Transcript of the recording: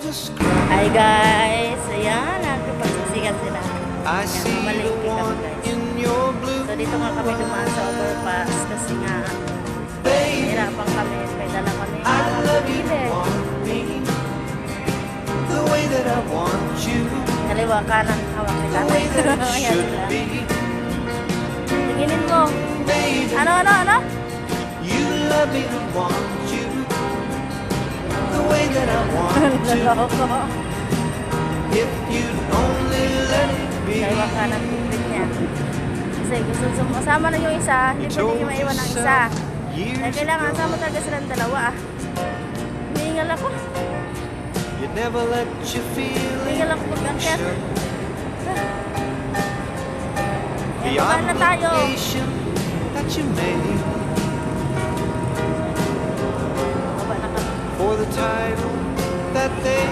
Hi guys, ayan, nagpagsisikat sila. I see the Malingki kami one guys. in your blue So dito nga kami dumaan sa overpass kasi nga baby. hirapan kami, may dala kami I love you, pili. want me the way that I want you, Kaliwa kanan, hawak ni the tatay. way that it Ayan should sila. be, Tinginin mo. baby. Ano? You love me and want you the way that I want to. Naloko. If you'd only let me. Kaliwa kanan, pipit niya. Kasi gusto sumasama na yung isa, hindi pwede niya maiwan ang isa. Kaya kailangan sama talaga silang dalawa. Hihingal ako. You never let your feelings Hihingal ako mag-angkat. show. Eh, The baba na tayo. obligation that you made Baba na kami. for the title that they